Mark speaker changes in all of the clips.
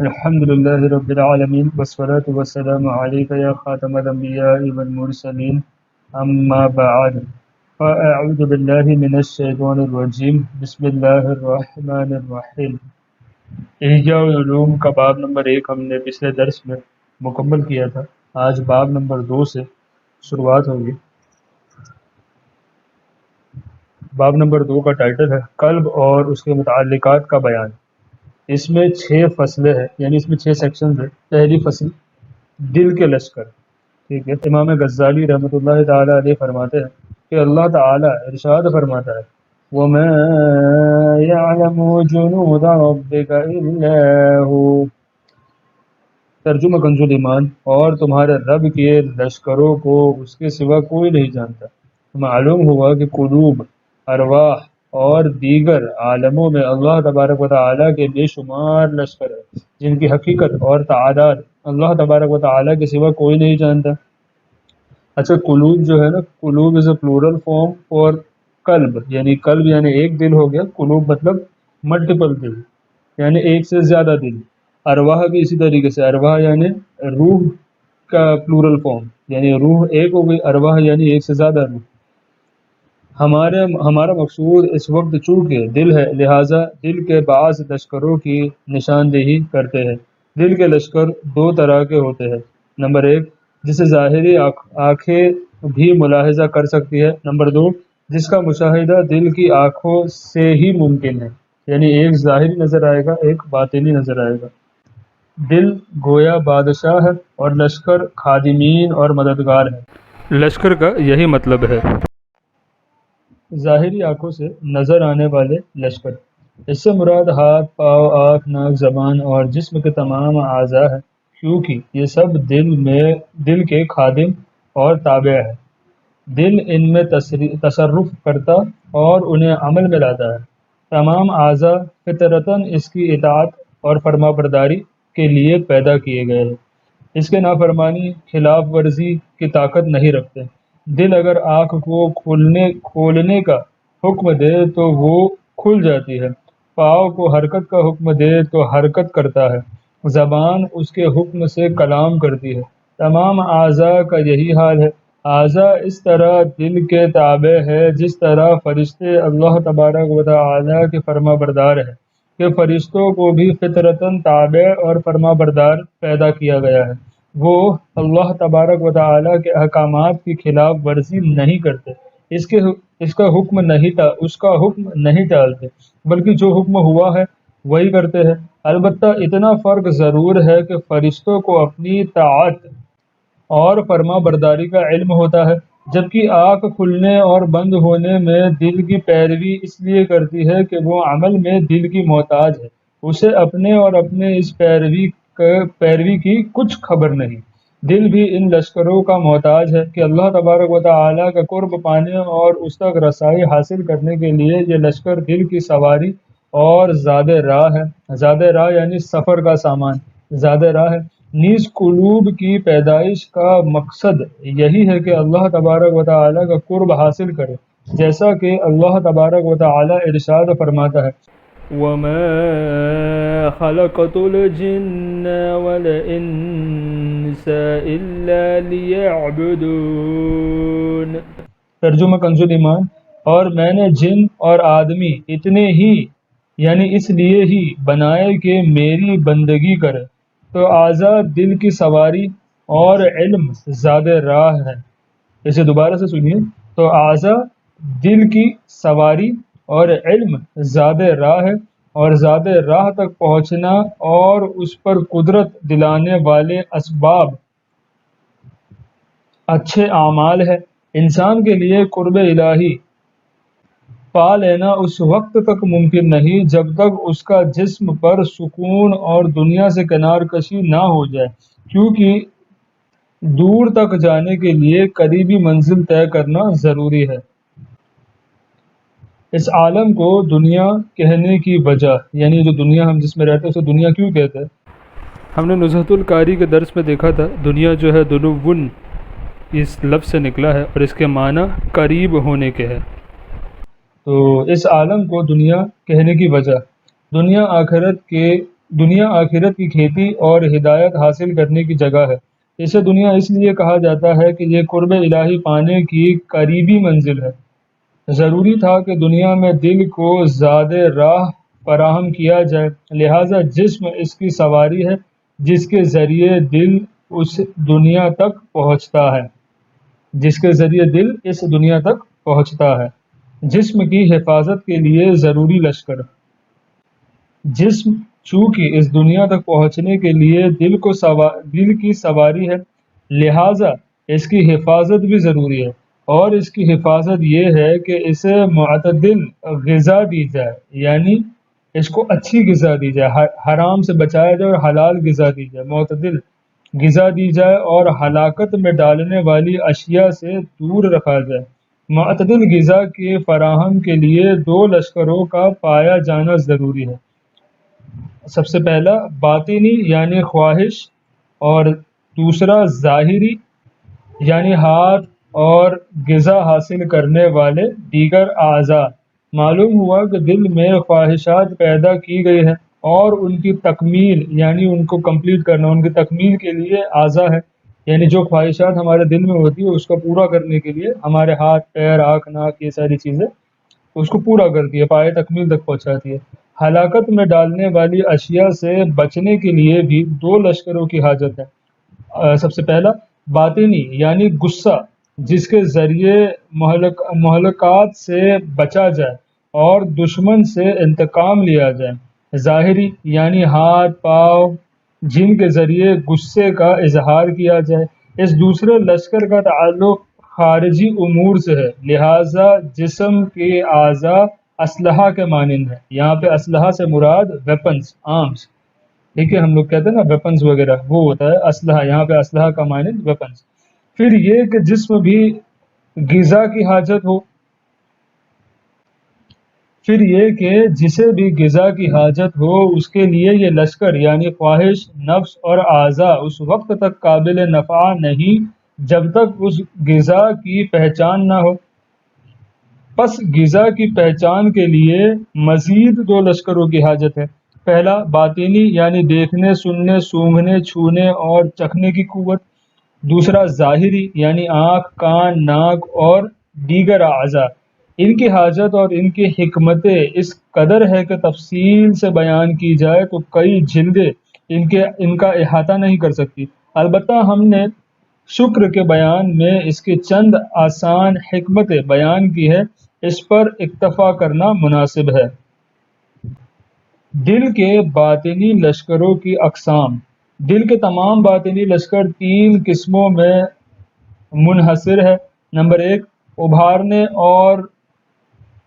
Speaker 1: الحمد لله رب العالمين والصلاة والسلام عليك يا خاتم الأنبياء والمرسلين أما بعد فأعوذ بالله من الشيطان الرجيم بسم الله الرحمن الرحيم احیاء العلوم کا باب نمبر 1 ہم نے پچھلے درس میں مکمل کیا تھا۔ آج باب نمبر 2 سے شروعات ہوگی۔ باب نمبر 2 کا ٹائٹل ہے قلب اور اس کے متعلقات کا بیان۔ اس میں 6 فصلیں ہیں، یعنی اس میں 6 سیکشنز ہیں۔ پہلی فصل دل کے لشکر، ٹھیک ہے۔ امام غزالی رحمۃ اللہ تعالی علیہ فرماتے ہیں کہ اللہ تعالی ارشاد فرماتا ہے وَمَا يَعْلَمُ جُنُودَ رَبِّكَ إِلَّا هُوَ، ترجمہ کنز ایمان، اور تمہارے رب کے لشکروں کو اس کے سوا کوئی نہیں جانتا۔ معلوم ہوا کہ قلوب، ارواح اور دیگر عالموں میں اللہ تبارک و تعالیٰ کے بے شمار لشکر ہے جن کی حقیقت اور تعداد اللہ تبارک و تعالیٰ کے سوا کوئی نہیں جانتا۔ اچھا، قلوب جو ہے نا، قلوب از اے پلورل فارم فار قلب، یعنی قلب یعنی ایک دل ہو گیا، قلوب مطلب ملٹیپل دل، یعنی ایک سے زیادہ دل۔ ارواح بھی اسی طریقے سے، ارواح یعنی روح کا پلورل فارم، یعنی روح ایک ہو گئی، ارواح یعنی ایک سے زیادہ روح۔ ہمارا مقصود اس وقت چونکہ دل ہے، لہٰذا دل کے بعض لشکروں کی نشاندہی کرتے ہیں۔ دل کے لشکر 2 طرح کے ہوتے ہیں۔ نمبر 1 جسے ظاہری آنکھیں بھی ملاحظہ کر سکتی ہے۔ نمبر 2 جس کا مشاہدہ دل کی آنکھوں سے ہی ممکن ہے، یعنی ایک ظاہری نظر آئے گا، ایک باطنی نظر آئے گا۔ دل گویا بادشاہ ہے اور لشکر خادمین اور مددگار ہے۔ لشکر کا یہی مطلب ہے، ظاہری آنکھوں سے نظر آنے والے لشکر۔ اس سے مراد ہاتھ، پاؤں، آنکھ، ناک، زبان اور جسم کے تمام اعضاء ہیں، کیونکہ یہ سب دل کے خادم اور تابع ہیں۔ دل ان میں تصرف کرتا اور انہیں عمل میں لاتا ہے۔ تمام اعضاء فطرتاً اس کی اطاعت اور فرما برداری کے لیے پیدا کیے گئے ہیں، اس کے نافرمانی، خلاف ورزی کی طاقت نہیں رکھتے۔ دل اگر آنکھ کو کھولنے کا حکم دے تو وہ کھل جاتی ہے، پاؤں کو حرکت کا حکم دے تو حرکت کرتا ہے، زبان اس کے حکم سے کلام کرتی ہے۔ تمام اعضاء کا یہی حال ہے۔ اعضاء اس طرح دل کے تابع ہے جس طرح فرشتے اللہ تبارک و تعالیٰ کے فرما بردار ہیں، کہ فرشتوں کو بھی فطرتاً تابع اور فرما بردار پیدا کیا گیا ہے۔ وہ اللہ تبارک و تعالیٰ کے احکامات کی خلاف ورزی نہیں کرتے، اس کا حکم نہیں ٹالتے، بلکہ جو حکم ہوا ہے وہی کرتے ہیں۔ البتہ اتنا فرق ضرور ہے کہ فرشتوں کو اپنی طاعت اور فرما برداری کا علم ہوتا ہے، جبکہ آنکھ کھلنے اور بند ہونے میں دل کی پیروی اس لیے کرتی ہے کہ وہ عمل میں دل کی محتاج ہے، اسے اپنے اور اپنے اس پیروی کی کچھ خبر نہیں۔ دل بھی ان لشکروں کا محتاج ہے کہ اللہ تبارک و تعالیٰ کا قرب پانے اور اس تک رسائی حاصل کرنے کے لیے یہ لشکر دل کی سواری اور زاد راہ ہے۔ زاد راہ یعنی سفر کا سامان، زاد راہ ہے۔ نیز قلوب کی پیدائش کا مقصد یہی ہے کہ اللہ تبارک و تعالیٰ کا قرب حاصل کرے، جیسا کہ اللہ تبارک و تعالیٰ ارشاد فرماتا ہے وَمَا خَلَقْتُ الْجِنَّ وَالْإِنسَ إِلَّا لِيَعْبُدُونَ، ترجمہ کنز ایمان، اور میں نے جن اور آدمی اتنے ہی یعنی اس لیے ہی بنائے کہ میری بندگی کرے۔ تو اعضاء دل کی سواری اور علم زاد راہ ہے۔ اسے دوبارہ سے سنیے، تو اعضاء دل کی سواری اور علم زاد راہ ہے، اور زاد راہ تک پہنچنا اور اس پر قدرت دلانے والے اسباب اچھے اعمال ہے۔ انسان کے لیے قرب الہی پا لینا اس وقت تک ممکن نہیں جب تک اس کا جسم پر سکون اور دنیا سے کنار کشی نہ ہو جائے، کیونکہ دور تک جانے کے لیے قریبی منزل طے کرنا ضروری ہے۔ اس عالم کو دنیا کہنے کی وجہ، یعنی جو دنیا ہم جس میں رہتے ہیں اسے دنیا کیوں کہتے ہیں، ہم نے نزہۃ القاری کے درس میں دیکھا تھا۔ دنیا جو ہے دنون اس لفظ سے نکلا ہے اور اس کے معنی قریب ہونے کے ہے۔ تو اس عالم کو دنیا کہنے کی وجہ، دنیا آخرت کے دنیا آخرت کی کھیتی اور ہدایت حاصل کرنے کی جگہ ہے۔ اسے دنیا اس لیے کہا جاتا ہے کہ یہ قرب الہی پانے کی قریبی منزل ہے۔ ضروری تھا کہ دنیا میں دل کو زیادہ راہ فراہم کیا جائے، لہذا جسم اس کی سواری ہے جس کے ذریعے دل اس دنیا تک پہنچتا ہے جسم کی حفاظت کے لیے ضروری لشکر۔ جسم چونکہ اس دنیا تک پہنچنے کے لیے دل کی سواری ہے، لہذا اس کی حفاظت بھی ضروری ہے، اور اس کی حفاظت یہ ہے کہ اسے معتدل غذا دی جائے، یعنی اس کو اچھی غذا دی جائے، حرام سے بچایا جائے اور حلال غذا دی جائے، معتدل غذا دی جائے اور ہلاکت میں ڈالنے والی اشیاء سے دور رکھا جائے۔ معتدل غذا کے فراہم کے لیے دو لشکروں کا پایا جانا ضروری ہے۔ سب سے پہلا باطنی یعنی خواہش، اور دوسرا ظاہری یعنی ہاتھ اور غذا حاصل کرنے والے دیگر اعضاء۔ معلوم ہوا کہ دل میں خواہشات پیدا کی گئی ہیں اور ان کی تکمیل یعنی ان کو کمپلیٹ کرنا، ان کی تکمیل کے لیے اعضاء ہے، یعنی جو خواہشات ہمارے دل میں ہوتی ہے اس کو پورا کرنے کے لیے ہمارے ہاتھ، پیر، آنکھ، ناک، یہ ساری چیزیں اس کو پورا کرتی ہے، پائے تکمیل تک پہنچاتی ہے۔ ہلاکت میں ڈالنے والی اشیاء سے بچنے کے لیے بھی دو لشکروں کی حاجت ہے۔ سب سے پہلا باطنی یعنی غصہ، جس کے ذریعے مہلکات سے بچا جائے اور دشمن سے انتقام لیا جائے۔ ظاہری یعنی ہاتھ، پاؤں، جن کے ذریعے غصے کا اظہار کیا جائے۔ اس دوسرے لشکر کا تعلق خارجی امور سے ہے، لہذا جسم کے اعضاء اسلحہ کے مانند ہے۔ یہاں پہ اسلحہ سے مراد ویپنز، آرمز، ٹھیک ہے، ہم لوگ کہتے ہیں نا ویپنز وغیرہ، وہ ہوتا ہے اسلحہ، یہاں پہ اسلحہ کا مانند ویپنز۔ پھر یہ کہ جسم بھی غذا کی حاجت ہو، پھر یہ کہ جسے بھی غذا کی حاجت ہو اس کے لیے یہ لشکر یعنی خواہش، نفس اور اعضاء اس وقت تک قابل نفع نہیں جب تک اس غذا کی پہچان نہ ہو۔ پس غذا کی پہچان کے لیے مزید دو لشکروں کی حاجت ہے۔ پہلا باطنی یعنی دیکھنے، سننے، سونگھنے، چھونے اور چکھنے کی قوت۔ دوسرا ظاہری یعنی آنکھ، کان، ناک اور دیگر اعضاء۔ ان کی حاجت اور ان کی حکمتیں اس قدر ہے کہ تفصیل سے بیان کی جائے تو کئی جلدیں ان کا احاطہ نہیں کر سکتی۔ البتہ ہم نے شکر کے بیان میں اس کی چند آسان حکمتیں بیان کی ہے، اس پر اکتفا کرنا مناسب ہے۔ دل کے باطنی لشکروں کی اقسام۔ دل کے تمام باطنی لشکر تین قسموں میں منحصر ہے۔ نمبر 1، ابھارنے اور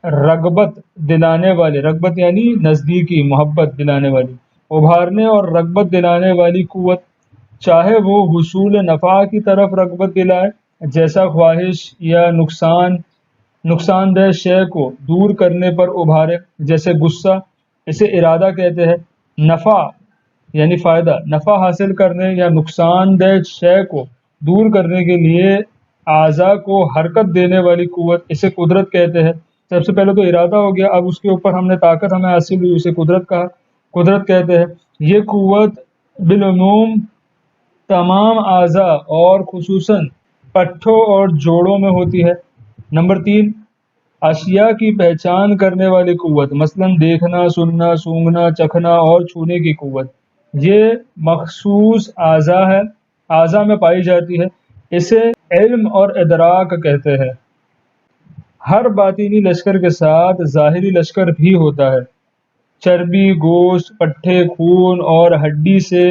Speaker 1: رغبت دلانے والی، رغبت یعنی نزدیکی، محبت دلانے والی، ابھارنے اور رغبت دلانے والی قوت، چاہے وہ حصول نفع کی طرف رغبت دلائے، جیسا خواہش یا نقصان دہ شے کو دور کرنے پر ابھارے، جیسے غصہ، اسے ارادہ کہتے ہیں۔ نفع یعنی فائدہ، نفع حاصل کرنے یا نقصان دہ شے کو دور کرنے کے لیے اعضاء کو حرکت دینے والی قوت، اسے قدرت کہتے ہیں۔ سب سے پہلے تو ارادہ ہو گیا، اب اس کے اوپر ہم نے طاقت ہمیں حاصل ہوئی، اسے قدرت کہتے ہیں۔ یہ قوت بالعموم تمام اعضاء اور خصوصاً پٹھوں اور جوڑوں میں ہوتی ہے۔ نمبر 3، اشیاء کی پہچان کرنے والی قوت، مثلا دیکھنا، سننا، سونگھنا، چکھنا اور چھونے کی قوت۔ یہ مخصوص اعضاء میں پائی جاتی ہے، اسے علم اور ادراک کہتے ہیں۔ ہر باطنی لشکر کے ساتھ ظاہری لشکر بھی ہوتا ہے۔ چربی، گوشت، پٹھے، خون اور ہڈی سے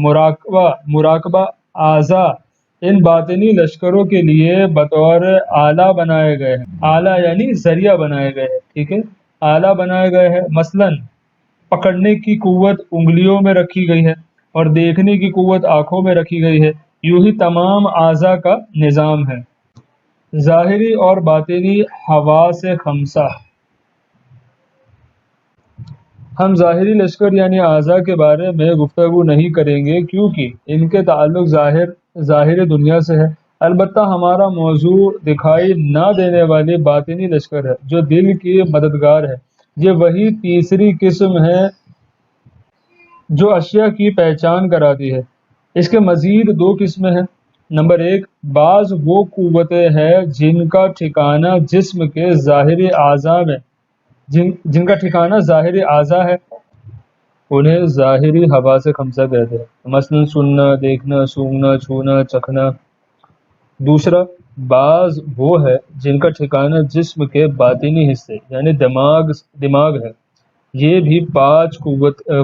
Speaker 1: مراکبہ اعضاء ان باطنی لشکروں کے لیے بطور آلہ بنائے گئے ہیں۔ آلہ یعنی ذریعہ بنائے گئے ہیں، ٹھیک ہے، آلہ بنائے گئے ہیں۔ مثلا پکڑنے کی قوت انگلیوں میں رکھی گئی ہے اور دیکھنے کی قوت آنکھوں میں رکھی گئی ہے۔ یوں ہی تمام اعضاء کا نظام ہے۔ ظاہری اور باطنی حواس خمسہ۔ ہم ظاہری لشکر یعنی اعضاء کے بارے میں گفتگو نہیں کریں گے کیونکہ ان کے تعلق ظاہر دنیا سے ہے۔ البتہ ہمارا موضوع دکھائی نہ دینے والی باطنی لشکر ہے جو دل کی مددگار ہے۔ یہ وہی تیسری قسم ہے جو اشیاء کی پہچان کراتی ہے۔ اس کے مزید دو قسمیں ہیں۔ نمبر ایک، بعض وہ قوتیں ہیں جن کا ٹھکانہ جسم کے ظاہری اعضاء میں جن کا ٹھکانہ ظاہری اعضاء ہے، انہیں ظاہری حواس خمسہ کہتے ہیں، مثلا سننا، دیکھنا، سونگھنا، چھونا، چکھنا۔ دوسرا، بعض وہ ہے جن کا ٹھکانہ جسم کے باطنی حصے یعنی دماغ ہے۔ یہ بھی پانچ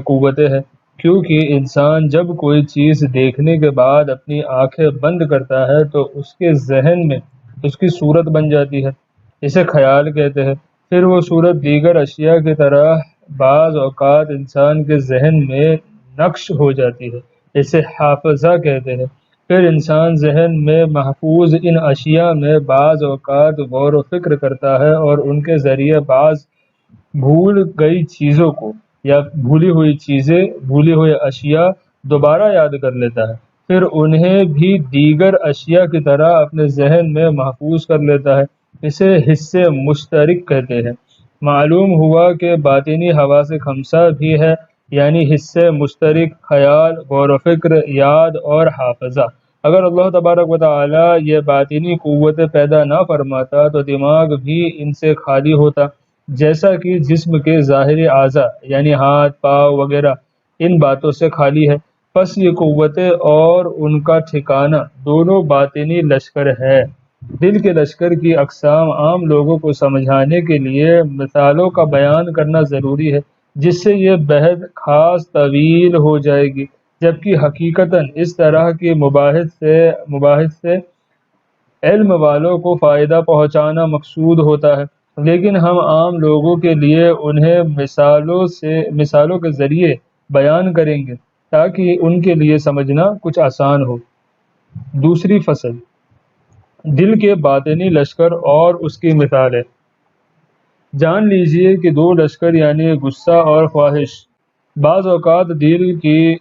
Speaker 1: قوتیں ہیں، کیونکہ انسان جب کوئی چیز دیکھنے کے بعد اپنی آنکھیں بند کرتا ہے تو اس کے ذہن میں اس کی صورت بن جاتی ہے، اسے خیال کہتے ہیں۔ پھر وہ صورت دیگر اشیاء کی طرح بعض اوقات انسان کے ذہن میں نقش ہو جاتی ہے، اسے حافظہ کہتے ہیں۔ پھر انسان ذہن میں محفوظ ان اشیاء میں بعض اوقات غور و فکر کرتا ہے اور ان کے ذریعے بعض بھول گئی چیزوں کو یا بھولی ہوئی اشیاء دوبارہ یاد کر لیتا ہے، پھر انہیں بھی دیگر اشیاء کی طرح اپنے ذہن میں محفوظ کر لیتا ہے، اسے حصے مشترک کہتے ہیں۔ معلوم ہوا کہ باطنی حواس خمسہ بھی ہے، یعنی حصے مشترک، خیال، غور و فکر، یاد اور حافظہ۔ اگر اللہ تبارک و تعالی یہ باطنی قوتیں پیدا نہ فرماتا تو دماغ بھی ان سے خالی ہوتا، جیسا کہ جسم کے ظاہری اعضاء یعنی ہاتھ، پاؤں وغیرہ ان باتوں سے خالی ہے۔ پس یہ قوتیں اور ان کا ٹھکانہ دونوں باطنی لشکر ہے۔ دل کے لشکر کی اقسام عام لوگوں کو سمجھانے کے لیے مثالوں کا بیان کرنا ضروری ہے، جس سے یہ بحث خاص طویل ہو جائے گی، جبکہ حقیقتاً اس طرح کی مباحث سے علم والوں کو فائدہ پہنچانا مقصود ہوتا ہے، لیکن ہم عام لوگوں کے لیے انہیں مثالوں کے ذریعے بیان کریں گے تاکہ ان کے لیے سمجھنا کچھ آسان ہو۔ دوسری فصل، دل کے باطنی لشکر اور اس کی مثالیں۔ جان لیجئے کہ دو لشکر یعنی غصہ اور خواہش بعض اوقات دل کی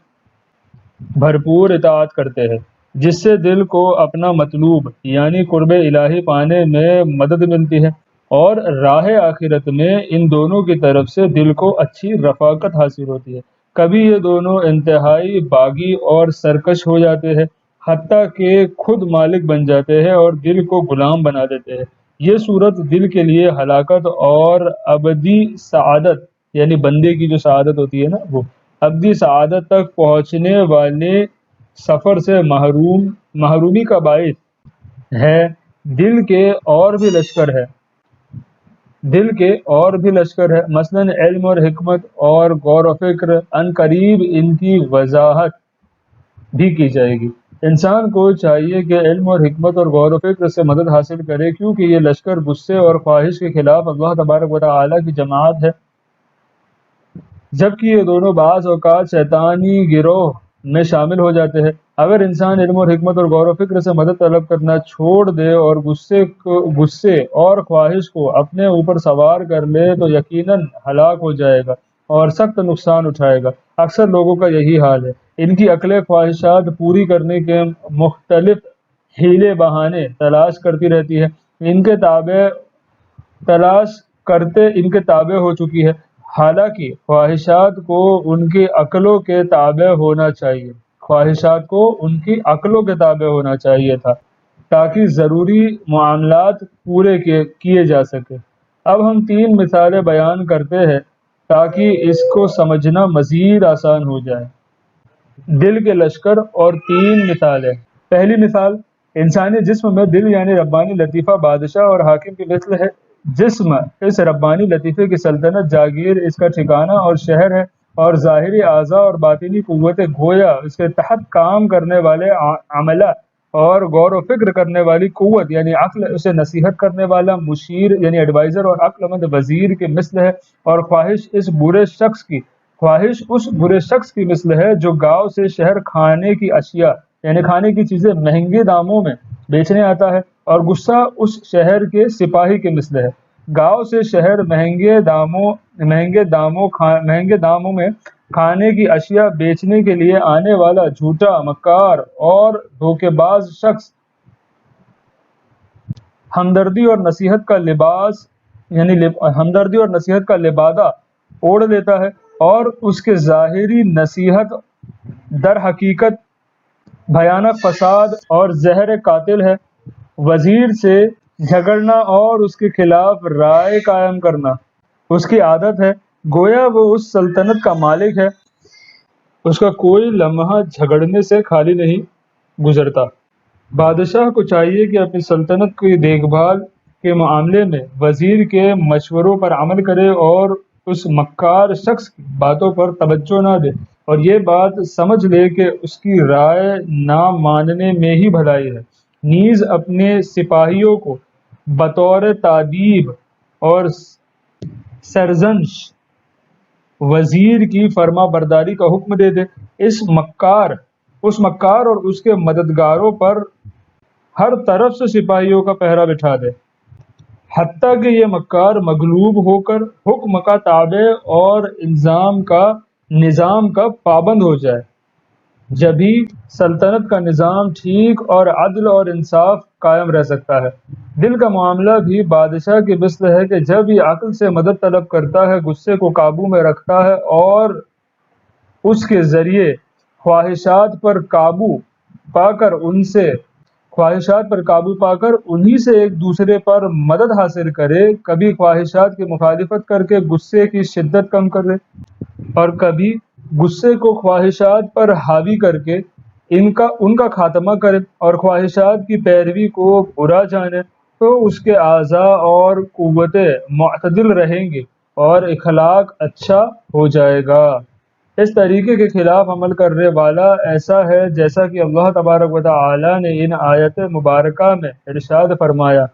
Speaker 1: بھرپور اطاعت کرتے ہیں، جس سے دل کو اپنا مطلوب یعنی قرب الہی پانے میں مدد ملتی ہے، اور راہ آخرت میں ان دونوں کی طرف سے دل کو اچھی رفاقت حاصل ہوتی ہے۔ کبھی یہ دونوں انتہائی باغی اور سرکش ہو جاتے ہیں، حتیٰ کہ خود مالک بن جاتے ہیں اور دل کو غلام بنا دیتے ہیں۔ یہ صورت دل کے لیے ہلاکت اور ابدی سعادت یعنی بندے کی جو سعادت ہوتی ہے نا، وہ ابدی سعادت تک پہنچنے والے سفر سے محرومی کا باعث ہے۔ دل کے اور بھی لشکر ہے، مثلا علم اور حکمت اور غور و فکر، ان قریب ان کی وضاحت بھی کی جائے گی۔ انسان کو چاہیے کہ علم اور حکمت اور غور و فکر سے مدد حاصل کرے، کیونکہ یہ لشکر غصے اور خواہش کے خلاف اللہ تبارک و تعالی کی جماعت ہے، جبکہ یہ دونوں بعض اوقات شیطانی گروہ میں شامل ہو جاتے ہیں۔ اگر انسان علم اور حکمت اور غور و فکر سے مدد طلب کرنا چھوڑ دے اور غصے اور خواہش کو اپنے اوپر سوار کر لے تو یقیناً ہلاک ہو جائے گا اور سخت نقصان اٹھائے گا۔ اکثر لوگوں کا یہی حال ہے، ان کی عقلیں خواہشات پوری کرنے کے مختلف ہیلے بہانے تلاش کرتی رہتی ہے، ان کے تابع ہو چکی ہے، حالانکہ خواہشات کو ان کی عقلوں کے تابع ہونا چاہیے تھا تاکہ ضروری معاملات پورے کیے جا سکے۔ اب ہم تین مثالیں بیان کرتے ہیں تاکہ اس کو سمجھنا مزید آسان ہو جائے۔ دل کے لشکر اور تین مثالیں۔ پہلی مثال، انسانی جسم میں دل یعنی ربانی لطیفہ بادشاہ اور حاکم کی مثل ہے۔ جسم اس ربانی لطیفے کی سلطنت جاگیر، اس کا ٹھکانہ اور شہر ہے، اور ظاہری اعضاء اور باطنی قوتیں گویا اس کے تحت کام کرنے والے عملہ اور غور و فکر کرنے والی قوت یعنی عقل اسے نصیحت کرنے والا مشیر یعنی ایڈوائزر اور عقل مند وزیر کی مثل ہے، اور خواہش اس برے شخص کی مثل ہے جو گاؤں سے شہر کھانے کی اشیاء یعنی کھانے کی چیزیں مہنگے داموں میں بیچنے آتا ہے، اور غصہ اس شہر کے سپاہی کی مثل ہے۔ گاؤں سے شہر مہنگے داموں میں کھانے کی اشیاء بیچنے کے لیے آنے والا جھوٹا، مکار اور دھوکے باز شخص ہمدردی اور نصیحت کا لبادہ اوڑھ لیتا ہے، اور اس کے ظاہری نصیحت در حقیقت بھیانک فساد اور زہر قاتل ہے۔ وزیر سے جھگڑنا اور اس کے خلاف رائے قائم کرنا اس کی عادت ہے، گویا وہ اس سلطنت کا مالک ہے، اس کا کوئی لمحہ جھگڑنے سے خالی نہیں گزرتا۔ بادشاہ کو چاہیے کہ اپنی سلطنت کی دیکھ بھال کے معاملے میں وزیر کے مشوروں پر عمل کرے اور اس مکار شخص کی باتوں پر توجہ نہ دے، اور یہ بات سمجھ لے کہ اس کی رائے نہ ماننے میں ہی بھلائی ہے۔ نیز اپنے سپاہیوں کو بطور تادیب اور سرزنش وزیر کی فرما برداری کا حکم دے دے۔ اس مکار اور اس کے مددگاروں پر ہر طرف سے سپاہیوں کا پہرا بٹھا دے، حتیٰ کہ یہ مکار مغلوب ہو کر حکم کا تابع اور نظام کا پابند ہو جائے۔ جبھی سلطنت کا نظام ٹھیک اور عدل اور انصاف قائم رہ سکتا ہے۔ دل کا معاملہ بھی بادشاہ کی مثل ہے کہ جب یہ عقل سے مدد طلب کرتا ہے، غصے کو قابو میں رکھتا ہے اور اس کے ذریعے خواہشات پر قابو پا کر انہی سے ایک دوسرے پر مدد حاصل کرے، کبھی خواہشات کی مخالفت کر کے غصے کی شدت کم کرے اور کبھی غصے کو خواہشات پر حاوی کر کے ان کا خاتمہ کرے اور خواہشات کی پیروی کو برا جانے، تو اس کے اعضاء اور قوتیں معتدل رہیں گے اور اخلاق اچھا ہو جائے گا۔ اس طریقے کے خلاف عمل کرنے والا ایسا ہے جیسا کہ اللہ تبارک و تعالی نے ان آیت مبارکہ میں ارشاد فرمایا۔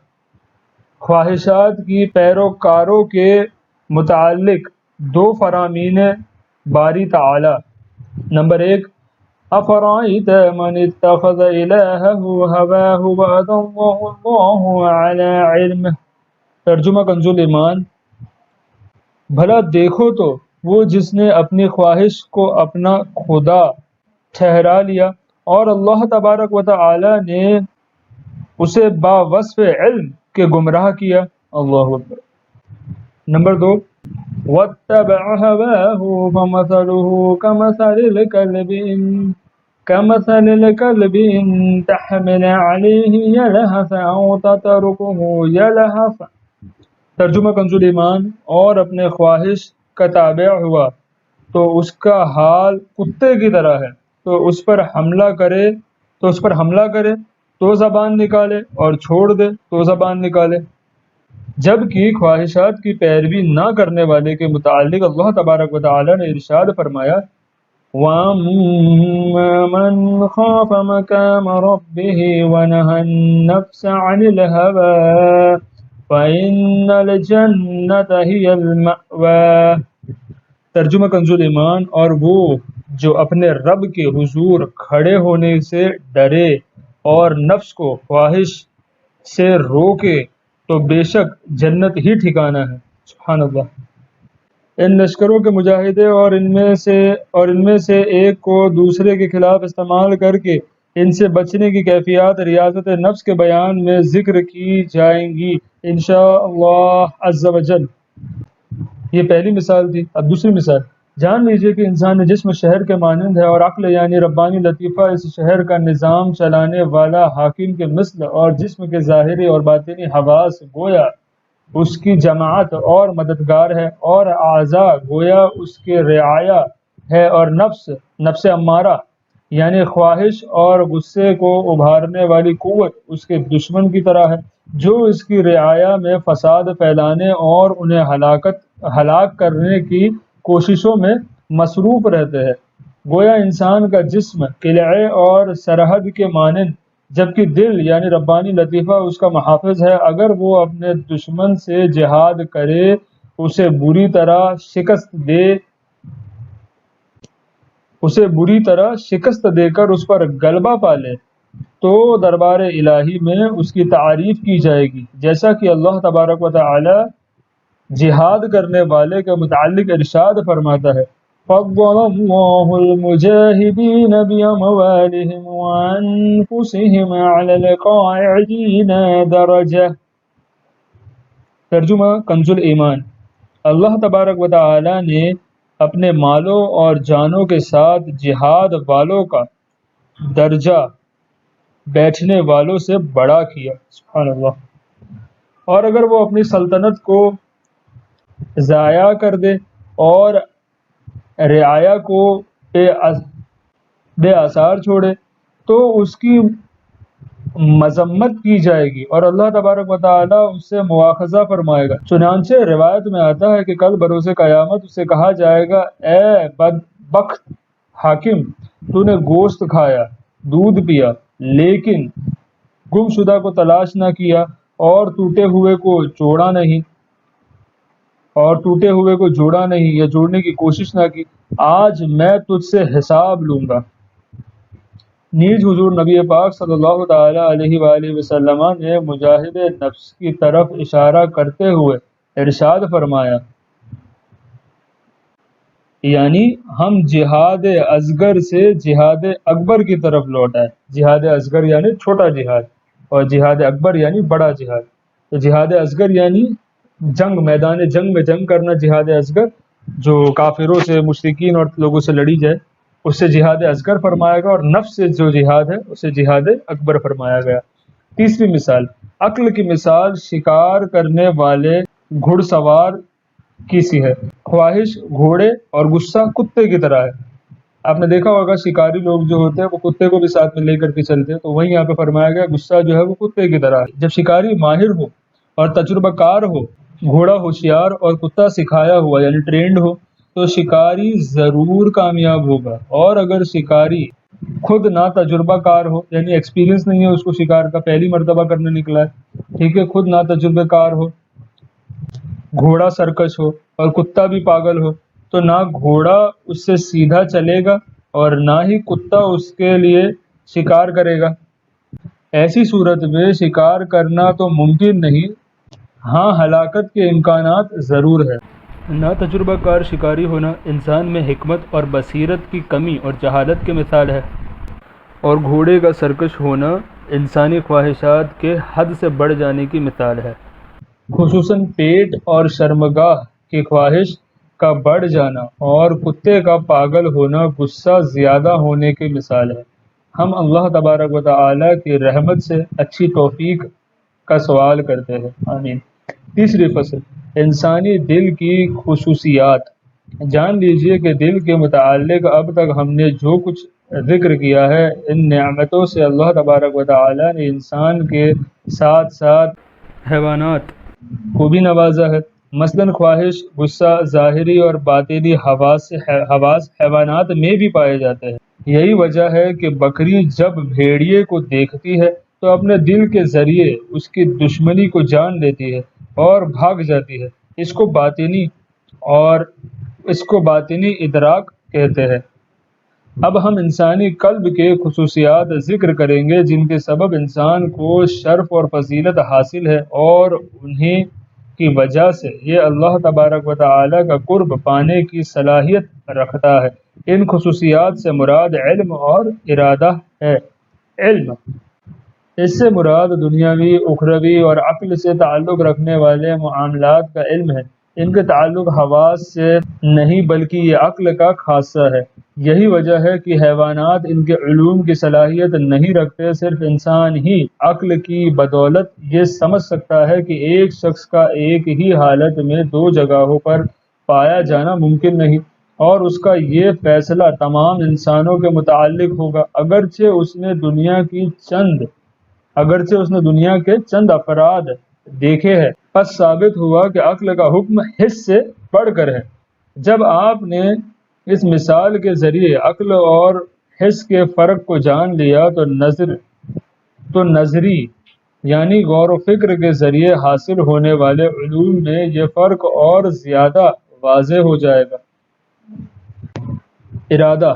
Speaker 1: خواہشات کی پیروکاروں کے متعلق دو فرامین باری تعالی۔ نمبر 1، افرأیت من اتخذ الہہ ہواہ وأضلہ اللہ علی علم۔ ترجمہ کنز ایمان، بھلا دیکھو تو وہ جس نے اپنی خواہش کو اپنا خدا ٹھہرا لیا اور اللہ تبارک و تعالی نے اسے باوصف علم کے گمراہ کیا۔ اللہ اکبر۔ نمبر 2، واتبع هواه فمثله كمثل الكلب إن تحمل عليه يلهث أو تتركه يلهث۔ ترجمہ کنز ایمان، اور اپنے خواہش کا تابع ہوا تو اس کا حال کتے کی طرح ہے، تو اس پر حملہ کرے تو زبان نکالے اور چھوڑ دے تو زبان نکالے۔ جبکہ خواہشات کی پیروی نہ کرنے والے کے متعلق اللہ تبارک و تعالی نے ارشاد فرمایا، وَأَمَّا مَنْ خَافَ مَقَامَ رَبِّهِ وَنَهَى النَّفْسَ عَنِ الْهَوَىٰ فَإِنَّ الْجَنَّةَ هِيَ الْمَأْوَىٰ۔ ترجمہ کنز ایمان، اور وہ جو اپنے رب کے حضور کھڑے ہونے سے ڈرے اور نفس کو خواہش سے روکے تو بے شک جنت ہی ٹھکانہ ہے۔ سبحان اللہ۔ ان لشکروں کے مجاہدے اور ان میں سے ایک کو دوسرے کے خلاف استعمال کر کے ان سے بچنے کی کیفیات ریاضت نفس کے بیان میں ذکر کی جائیں گی انشاءاللہ عز و جل۔ یہ پہلی مثال تھی۔ اب دوسری مثال، جان لیجئے کہ انسان جسم شہر کے مانند ہے اور عقل یعنی ربانی لطیفہ اس شہر کا نظام چلانے والا حاکم کے مثل، اور جسم کے ظاہری اور باطنی حواس گویا اس کی جماعت اور مددگار ہے، اور اعضاء گویا اس کے رعایا ہے، اور نفس امارہ یعنی خواہش اور غصے کو ابھارنے والی قوت اس کے دشمن کی طرح ہے، جو اس کی رعایا میں فساد پھیلانے اور انہیں ہلاک کرنے کی کوششوں میں مصروف رہتے ہیں۔ گویا انسان کا جسم قلعے اور سرحد کے مانند، جبکہ دل یعنی ربانی لطیفہ اس کا محافظ ہے۔ اگر وہ اپنے دشمن سے جہاد کرے، اسے بری طرح شکست دے کر اس پر غلبہ پا لے، تو دربار الہی میں اس کی تعریف کی جائے گی، جیسا کہ اللہ تبارک و تعالی جہاد کرنے والے کے متعلق ارشاد فرماتا ہے، فضل اللہ المجاہدین باموالہم وانفسہم علی القاعدین درجہ۔ ترجمہ کنز ایمان، اللہ تبارک و تعالی نے اپنے مالوں اور جانوں کے ساتھ جہاد والوں کا درجہ بیٹھنے والوں سے بڑا کیا۔ سبحان اللہ۔ اور اگر وہ اپنی سلطنت کو ضائع کر دے اور رعایا کو بے آثار چھوڑے تو اس کی مذمت کی جائے گی اور اللہ تبارک و تعالیٰ اس سے مواخذہ فرمائے گا۔ چنانچہ روایت میں آتا ہے کہ کل بروز قیامت اسے کہا جائے گا، اے بدبخت حاکم، تو نے گوشت کھایا، دودھ پیا، لیکن گم شدہ کو تلاش نہ کیا اور ٹوٹے ہوئے کو جوڑا نہیں یا جوڑنے کی کوشش نہ کی۔ آج میں تجھ سے حساب لوں گا۔ نیز حضور نبی پاک صلی اللہ تعالی علیہ وآلہ وسلم نے مجاہد نفس کی طرف اشارہ کرتے ہوئے ارشاد فرمایا، یعنی ہم جہاد اصغر سے جہاد اکبر کی طرف لوٹ آئے۔ جہاد اصغر یعنی چھوٹا جہاد اور جہاد اکبر یعنی بڑا جہاد۔ تو جہاد اصغر یعنی جنگ، میدان جنگ میں جنگ کرنا، جہاد اصغر جو کافروں سے، مشرکین اور لوگوں سے لڑی جائے، اس سے جہاد اصغر فرمایا گیا، اور نفس سے جو جہاد ہے اسے جہاد اکبر فرمایا گیا۔ تیسری مثال، عقل کی مثال شکار کرنے والے گھڑ سوار کی سی ہے۔ خواہش گھوڑے اور غصہ کتے کی طرح ہے۔ آپ نے دیکھا ہوگا شکاری لوگ جو ہوتے ہیں وہ کتے کو بھی ساتھ میں لے کر کے چلتے ہیں، تو وہیں یہاں پہ فرمایا گیا غصہ جو ہے وہ کتے کی طرح ہے۔ جب شکاری ماہر ہو اور تجربہ کار ہو، گھوڑا ہوشیار اور کتا سکھایا ہوا یعنی ٹرینڈ ہو، تو شکاری ضرور کامیاب ہوگا۔ اور اگر شکاری خود نہ تجربہ کار ہو، یعنی ایکسپیرینس نہیں ہے اس کو شکار کا، پہلی مرتبہ کرنے نکلا ہے، ٹھیک ہے، خود نہ تجربہ کار ہو، گھوڑا سرکش ہو اور کتا بھی پاگل ہو، تو نہ گھوڑا اس سے سیدھا چلے گا اور نہ ہی کتا اس کے لیے شکار کرے گا۔ ایسی صورت میں شکار کرنا تو ممکن نہیں، ہاں ہلاکت کے امکانات ضرور ہے۔ نہ تجربہ کار شکاری ہونا انسان میں حکمت اور بصیرت کی کمی اور جہالت کی مثال ہے، اور گھوڑے کا سرکش ہونا انسانی خواہشات کے حد سے بڑھ جانے کی مثال ہے، خصوصاً پیٹ اور شرمگاہ کی خواہش کا بڑھ جانا، اور کتے کا پاگل ہونا غصہ زیادہ ہونے کی مثال ہے۔ ہم اللہ تبارک و تعالی کی رحمت سے اچھی توفیق کا سوال کرتے ہیں، آمین۔ تیسری فصل، انسانی دل کی خصوصیات۔ جان لیجئے کہ دل کے متعلق اب تک ہم نے جو کچھ ذکر کیا ہے، ان نعمتوں سے اللہ تبارک و تعالی نے انسان کے ساتھ ساتھ حیوانات کو بھی نوازا ہے۔ مثلاً خواہش، غصہ ظاہری اور باطنی حواس حیوانات میں بھی پائے جاتے ہیں۔ یہی وجہ ہے کہ بکری جب بھیڑیے کو دیکھتی ہے تو اپنے دل کے ذریعے اس کی دشمنی کو جان لیتی ہے اور بھاگ جاتی ہے۔ اس کو باطنی ادراک کہتے ہیں۔ اب ہم انسانی قلب کے خصوصیات ذکر کریں گے جن کے سبب انسان کو شرف اور فضیلت حاصل ہے، اور انہی کی وجہ سے یہ اللہ تبارک و تعالی کا قرب پانے کی صلاحیت رکھتا ہے۔ ان خصوصیات سے مراد علم اور ارادہ ہے۔ علم، اس سے مراد دنیاوی، اخروی اور عقل سے تعلق رکھنے والے معاملات کا علم ہے۔ ان کے تعلق حواس سے نہیں بلکہ یہ عقل کا خاصہ ہے۔ یہی وجہ ہے کہ حیوانات ان کے علوم کی صلاحیت نہیں رکھتے۔ صرف انسان ہی عقل کی بدولت یہ سمجھ سکتا ہے کہ ایک شخص کا ایک ہی حالت میں دو جگہوں پر پایا جانا ممکن نہیں، اور اس کا یہ فیصلہ تمام انسانوں کے متعلق ہوگا، اگرچہ اس نے دنیا کے چند افراد دیکھے ہیں۔ پس ثابت ہوا کہ عقل کا حکم حس سے بڑھ کر ہے۔ جب آپ نے اس مثال کے ذریعے عقل اور حس کے فرق کو جان لیا تو نظری یعنی غور و فکر کے ذریعے حاصل ہونے والے علوم میں یہ فرق اور زیادہ واضح ہو جائے گا۔ ارادہ،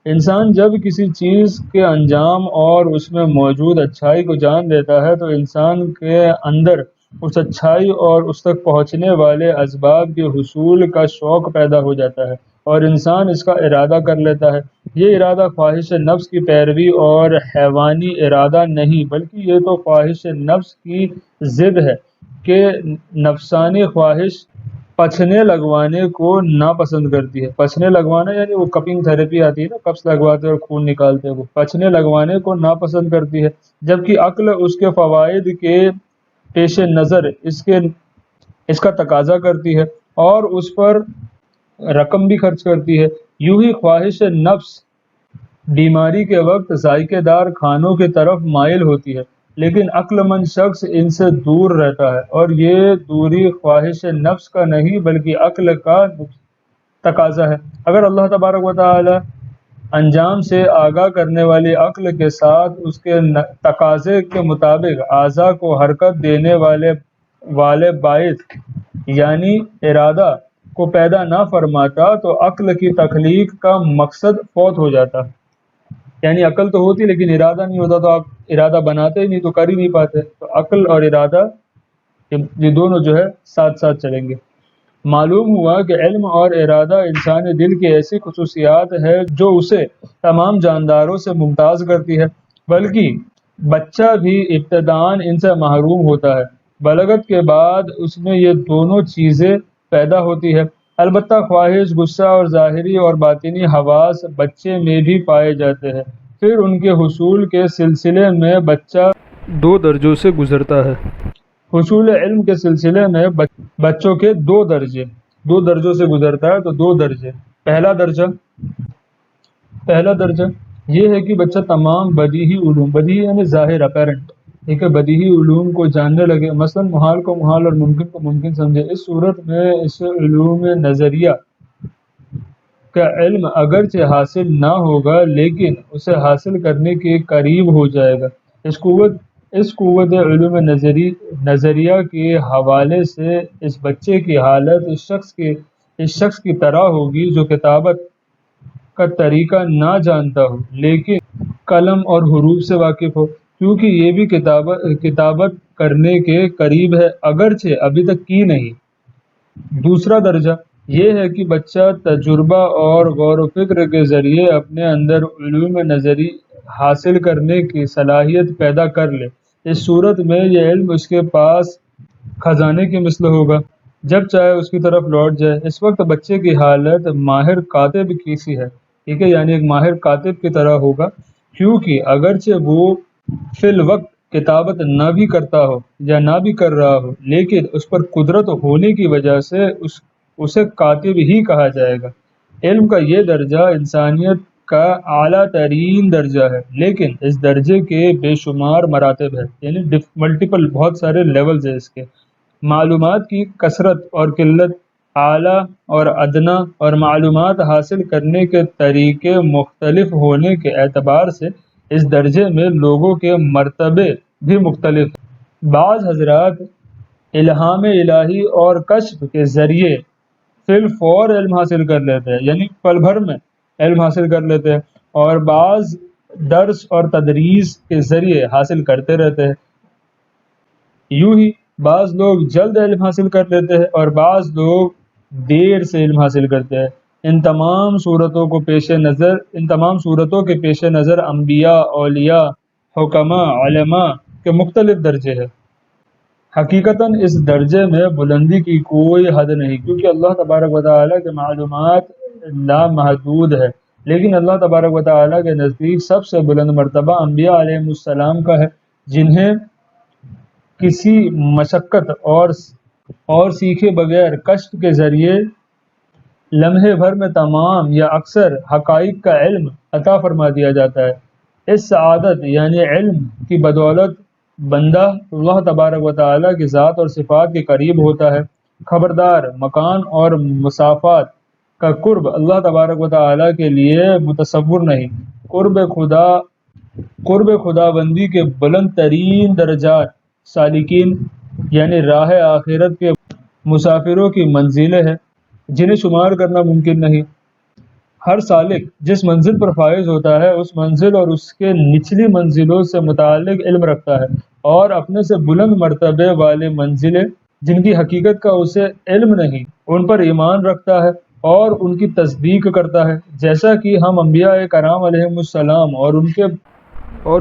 Speaker 1: انسان جب کسی چیز کے انجام اور اس میں موجود اچھائی کو جان لیتا ہے تو انسان کے اندر اس اچھائی اور اس تک پہنچنے والے اسباب کے حصول کا شوق پیدا ہو جاتا ہے، اور انسان اس کا ارادہ کر لیتا ہے۔ یہ ارادہ خواہش نفس کی پیروی اور حیوانی ارادہ نہیں، بلکہ یہ تو خواہش نفس کی ضد ہے کہ نفسانی خواہش پچھنے لگوانے کو ناپسند کرتی ہے۔ پچھنے لگوانا یعنی وہ کپنگ تھراپی آتی ہے نا، کپس لگواتے ہیں اور خون نکالتے ہیں، وہ پچھنے لگوانے کو ناپسند کرتی ہے، جبکہ عقل اس کے فوائد کے پیش نظر اس کا تقاضا کرتی ہے اور اس پر رقم بھی خرچ کرتی ہے۔ یوں ہی خواہش نفس بیماری کے وقت ذائقہ دار کھانوں کی طرف مائل ہوتی ہے، لیکن عقل مند شخص ان سے دور رہتا ہے، اور یہ دوری خواہش نفس کا نہیں بلکہ عقل کا تقاضا ہے۔ اگر اللہ تبارک و تعالی انجام سے آگاہ کرنے والی عقل کے ساتھ اس کے تقاضے کے مطابق اعضاء کو حرکت دینے والے باعث یعنی ارادہ کو پیدا نہ فرماتا تو عقل کی تخلیق کا مقصد فوت ہو جاتا۔ یعنی عقل تو ہوتی لیکن ارادہ نہیں ہوتا، تو آپ ارادہ بناتے ہی نہیں تو کر ہی نہیں پاتے، تو عقل اور ارادہ یہ دونوں جو ہے ساتھ ساتھ چلیں گے۔ معلوم ہوا کہ علم اور ارادہ انسانی دل کی ایسی خصوصیات ہے جو اسے تمام جانداروں سے ممتاز کرتی ہے، بلکہ بچہ بھی ابتداً ان سے محروم ہوتا ہے۔ بلغت کے بعد اس میں یہ دونوں چیزیں پیدا ہوتی ہے، البتہ خواہش، غصہ اور ظاہری اور باطنی حواس بچے میں بھی پائے جاتے ہیں۔ پھر ان کے حصول کے سلسلے میں بچہ دو درجوں سے گزرتا ہے۔ حصول علم کے سلسلے میں بچوں کے دو درجوں سے گزرتا ہے، تو دو درجے۔ پہلا درجہ یہ ہے کہ بچہ تمام بدیہی علوم، بدیہی یعنی ظاہر، اپیرنٹ، ٹھیک ہے، بدیہی علوم کو جاننے لگے، مثلا محال کو محال اور ممکن کو ممکن سمجھے۔ اس صورت میں اسے علوم نظریہ کا علم اگرچہ حاصل نہ ہوگا لیکن اسے حاصل کرنے کے قریب ہو جائے گا۔ اس قوت علوم نظریہ کے حوالے سے اس بچے کی حالت اس شخص کی طرح ہوگی جو کتابت کا طریقہ نہ جانتا ہو لیکن قلم اور حروف سے واقف ہو، کیونکہ یہ بھی کتابت کرنے کے قریب ہے اگرچہ ابھی تک کی نہیں۔ دوسرا درجہ یہ ہے کہ بچہ تجربہ اور غور و فکر کے ذریعے اپنے اندر علوم نظری حاصل کرنے کی صلاحیت پیدا کر لے۔ اس صورت میں یہ علم اس کے پاس خزانے کی مثل ہوگا، جب چاہے اس کی طرف لوٹ جائے۔ اس وقت بچے کی حالت ماہر کاتب کی سی ہے، ٹھیک ہے، یعنی ایک ماہر کاتب کی طرح ہوگا، کیونکہ اگرچہ وہ فی الوقت کتابت نہ بھی کرتا ہو یا نہ بھی کر رہا ہو لیکن اس پر قدرت ہونے کی وجہ سے اسے کاتب ہی کہا جائے گا۔ علم کا یہ درجہ انسانیت کا اعلیٰ ترین درجہ ہے، لیکن اس درجے کے بے شمار مراتب ہیں، یعنی ملٹیپل، بہت سارے لیولز ہیں اس کے۔ معلومات کی کثرت اور قلت، اعلیٰ اور ادنیٰ، اور معلومات حاصل کرنے کے طریقے مختلف ہونے کے اعتبار سے اس درجے میں لوگوں کے مرتبے بھی مختلف ہیں۔ بعض حضرات الہام الہی اور کشف کے ذریعے فی الفور علم حاصل کر لیتے ہیں، یعنی پل بھر میں علم حاصل کر لیتے ہیں، اور بعض درس اور تدریس کے ذریعے حاصل کرتے رہتے ہیں۔ یوں ہی بعض لوگ جلد علم حاصل کر لیتے ہیں اور بعض لوگ دیر سے علم حاصل کرتے ہیں۔ ان تمام صورتوں کے پیش نظر انبیاء، اولیاء، حکماء، علماء کے مختلف درجے ہیں۔ حقیقتاً اس درجے میں بلندی کی کوئی حد نہیں، کیونکہ اللہ تبارک و تعالیٰ کے معلومات لامحدود ہے، لیکن اللہ تبارک و تعالیٰ کے نزدیک سب سے بلند مرتبہ انبیاء علیہ السلام کا ہے، جنہیں کسی مشقت اور سیکھے بغیر کشف کے ذریعے لمحے بھر میں تمام یا اکثر حقائق کا علم عطا فرما دیا جاتا ہے۔ اس سعادت یعنی علم کی بدولت بندہ اللہ تبارک و تعالیٰ کی ذات اور صفات کے قریب ہوتا ہے۔ خبردار، مکان اور مسافات کا قرب اللہ تبارک و تعالیٰ کے لیے متصور نہیں۔ قرب خدا بندی کے بلند ترین درجات سالکین یعنی راہ آخرت کے مسافروں کی منزلیں ہیں، جنہیں شمار کرنا ممکن نہیں۔ ہر سالک جس منزل پر فائز ہوتا ہے اس منزل اور اس کے نچلی منزلوں سے متعلق علم رکھتا ہے، اور اپنے سے بلند مرتبے والی منزلیں جن کی حقیقت کا اسے علم نہیں ان پر ایمان رکھتا ہے اور ان کی تصدیق کرتا ہے، جیسا کہ ہم انبیاء کرام علیہم السلام اور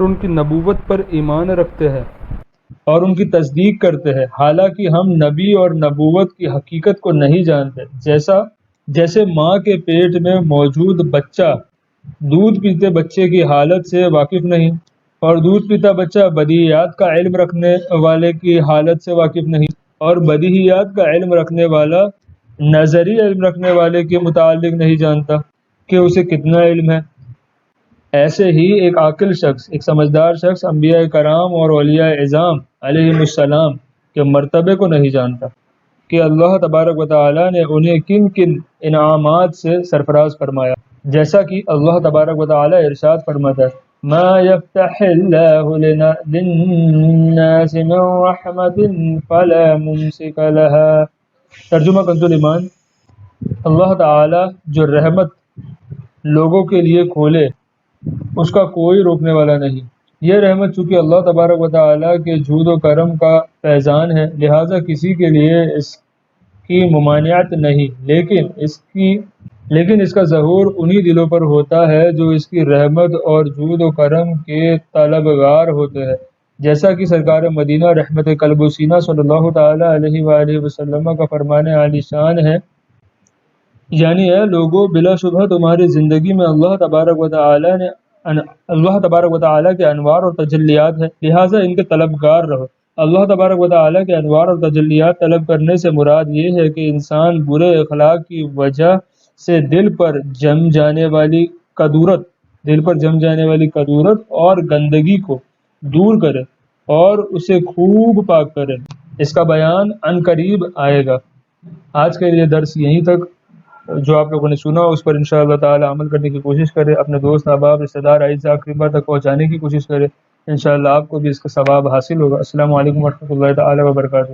Speaker 1: ان کی نبوت پر ایمان رکھتے ہیں۔ اور ان کی تصدیق کرتے ہیں، حالانکہ ہم نبی اور نبوت کی حقیقت کو نہیں جانتے، جیسے ماں کے پیٹ میں موجود بچہ دودھ پیتے بچے کی حالت سے واقف نہیں، اور دودھ پیتا بچہ بدیہیات کا علم رکھنے والے کی حالت سے واقف نہیں، اور بدیہیات کا علم رکھنے والا نظری علم رکھنے والے کے متعلق نہیں جانتا کہ اسے کتنا علم ہے۔ ایسے ہی ایک عاقل شخص، ایک سمجھدار شخص انبیاء کرام اور اولیاء اعظام علیہم السلام کے مرتبے کو نہیں جانتا کہ اللہ تبارک و تعالی نے انہیں کن کن انعامات سے سرفراز فرمایا، جیسا کہ اللہ تبارک و تعالی ارشاد فرماتا ہے ما یفتح اللہ للناس من رحمت فلا ممسک لها۔ ترجمہ کنز ایمان، اللہ تعالی جو رحمت لوگوں کے لیے کھولے اس کا کوئی روکنے والا نہیں۔ یہ رحمت چونکہ اللہ تبارک و تعالی کے جود و کرم کا فیضان ہے، لہذا کسی کے لیے اس کی ممانعت نہیں، لیکن اس کا ظہور انہی دلوں پر ہوتا ہے جو اس کی رحمت اور جود و کرم کے طلبگار ہوتے ہیں، جیسا کہ سرکار مدینہ رحمت قلب و سینہ صلی اللہ تعالی علیہ وآلہ وسلم کا فرمان عالی شان ہے، یعنی اے لوگو، بلا شبہ تمہاری زندگی میں اللہ تبارک و تعالی کے انوار اور تجلیات ہیں، لہٰذا ان کے طلبگار رہو۔ اللہ تبارک و تعالی کے انوار اور تجلیات طلب کرنے سے مراد یہ ہے کہ انسان برے اخلاق کی وجہ سے دل پر جم جانے والی کدورت اور گندگی کو دور کرے اور اسے خوب پاک کرے۔ اس کا بیان عن قریب آئے گا۔ آج کے لیے درس یہیں تک، جو آپ لوگوں نے سنا اس پر انشاءاللہ تعالی عمل کرنے کی کوشش کرے، اپنے دوست احباب رشتہ دار اعزاء اقربا تک پہنچانے کی کوشش کرے، انشاءاللہ آپ کو بھی اس کا ثواب حاصل ہوگا۔ السلام علیکم ورحمۃ اللہ تعالی وبرکاتہ۔